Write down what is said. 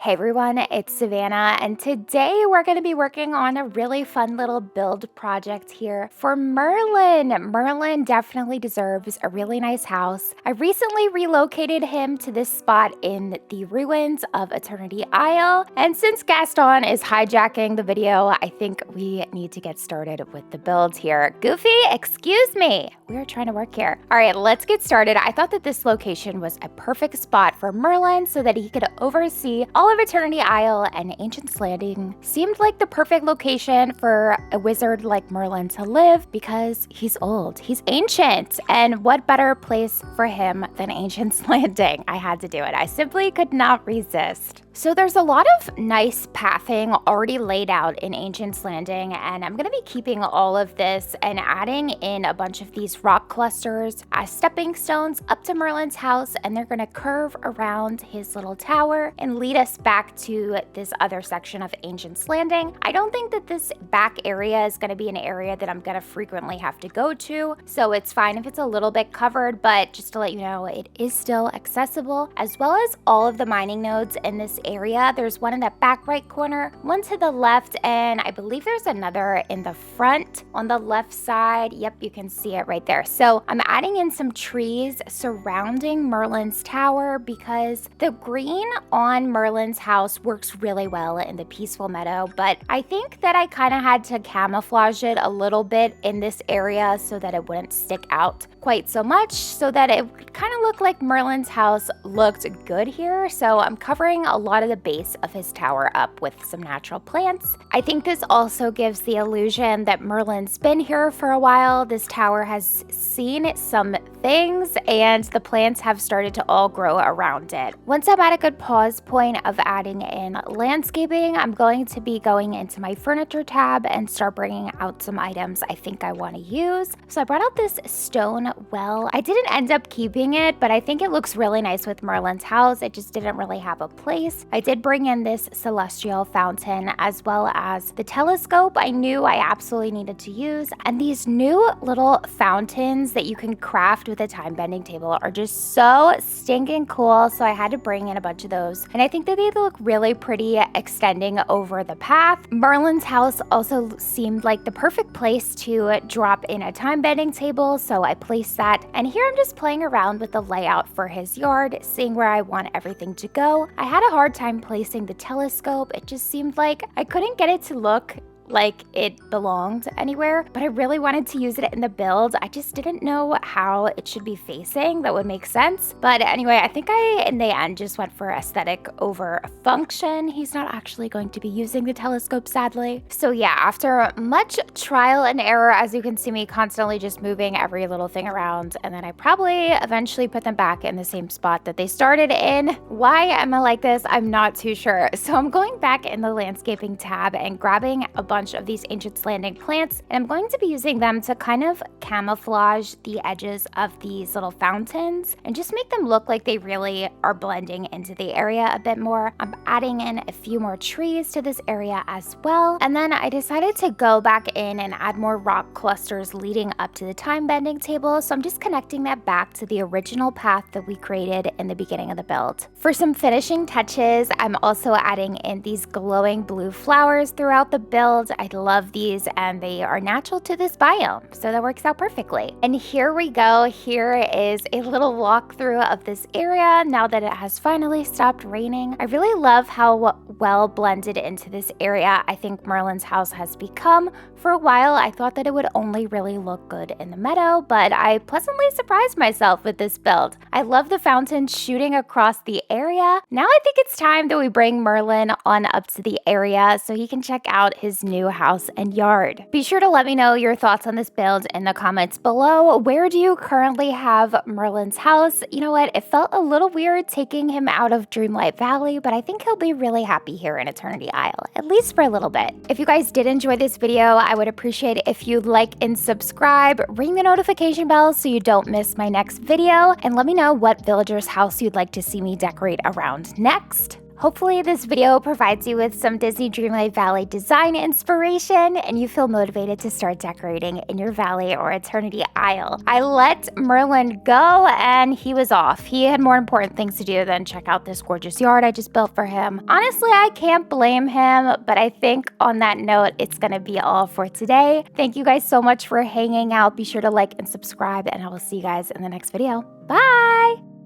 Hey everyone, it's Savannah, and today we're going to be working on a really fun little build project here for Merlin. Merlin definitely deserves a really nice house. I recently relocated him to this spot in the ruins of Eternity Isle, and since Gaston is hijacking the video, I think we need to get started with the build here. Goofy, excuse me. We are trying to work here. All right, let's get started. I thought that this location was a perfect spot for Merlin so that he could oversee all of Eternity Isle, and Ancient's Landing seemed like the perfect location for a wizard like Merlin to live because he's old, he's ancient, and what better place for him than Ancient's Landing? I had to do it. I simply could not resist. So there's a lot of nice pathing already laid out in Ancient's Landing, and I'm going to be keeping all of this and adding in a bunch of these rock clusters as stepping stones up to Merlin's house, and they're going to curve around his little tower and lead us back to this other section of Ancient's Landing. I don't think that this back area is going to be an area that I'm going to frequently have to go to, so it's fine if it's a little bit covered, but just to let you know, it is still accessible, as well as all of the mining nodes in this area. There's one in the back right corner, one to the left, and I believe there's another in the front on the left side. Yep, you can see it right there. So I'm adding in some trees surrounding Merlin's tower because the green on Merlin's house works really well in the peaceful meadow, but I think that I kind of had to camouflage it a little bit in this area so that it wouldn't stick out quite so much, so that it would kind of look like Merlin's house looked good here. So I'm covering a lot of the base of his tower up with some natural plants. I think this also gives the illusion that Merlin's been here for a while. This tower has seen some things, and the plants have started to all grow around it. Once I'm at a good pause point of adding in landscaping, I'm going to be going into my furniture tab and start bringing out some items I think I want to use. So I brought out this stone well. I didn't end up keeping it, but I think it looks really nice with Merlin's house. It just didn't really have a place. I did bring in this celestial fountain as well as the telescope I knew I absolutely needed to use, and these new little fountains that you can craft with a time-bending table are just so stinking cool, so I had to bring in a bunch of those, and I think that they look really pretty extending over the path. Merlin's house also seemed like the perfect place to drop in a time-bending table, so I placed that, and here I'm just playing around with the layout for his yard, seeing where I want everything to go. I had a hard time placing the telescope. It just seemed like I couldn't get it to look like it belonged anywhere, but I really wanted to use it in the build. I just didn't know how it should be facing that would make sense. But anyway, I think I, in the end, just went for aesthetic over function. He's not actually going to be using the telescope, sadly. So yeah, after much trial and error, as you can see me constantly just moving every little thing around, and then I probably eventually put them back in the same spot that they started in. Why am I like this? I'm not too sure. So I'm going back in the landscaping tab and grabbing a bunch of these Ancient's Landing plants, and I'm going to be using them to kind of camouflage the edges of these little fountains and just make them look like they really are blending into the area a bit more. I'm adding in a few more trees to this area as well, and then I decided to go back in and add more rock clusters leading up to the time-bending table, so I'm just connecting that back to the original path that we created in the beginning of the build. For some finishing touches, I'm also adding in these glowing blue flowers throughout the build. I love these, and they are natural to this biome, so that works out perfectly. And here we go. Here is a little walkthrough of this area now that it has finally stopped raining. I really love how well blended into this area I think Merlin's house has become. For a while, I thought that it would only really look good in the meadow, but I pleasantly surprised myself with this build. I love the fountain shooting across the area. Now I think it's time that we bring Merlin on up to the area so he can check out his new house and yard. Be sure to let me know your thoughts on this build in the comments below. Where do you currently have Merlin's house? You know what? It felt a little weird taking him out of Dreamlight Valley, but I think he'll be really happy here in Eternity Isle, at least for a little bit. If you guys did enjoy this video, I would appreciate it if you'd like and subscribe, ring the notification bell so you don't miss my next video, and let me know what villager's house you'd like to see me decorate around next. Hopefully this video provides you with some Disney Dreamlight Valley design inspiration and you feel motivated to start decorating in your valley or Eternity Isle. I let Merlin go and he was off. He had more important things to do than check out this gorgeous yard I just built for him. Honestly, I can't blame him, but I think on that note, it's gonna be all for today. Thank you guys so much for hanging out. Be sure to like and subscribe and I will see you guys in the next video. Bye!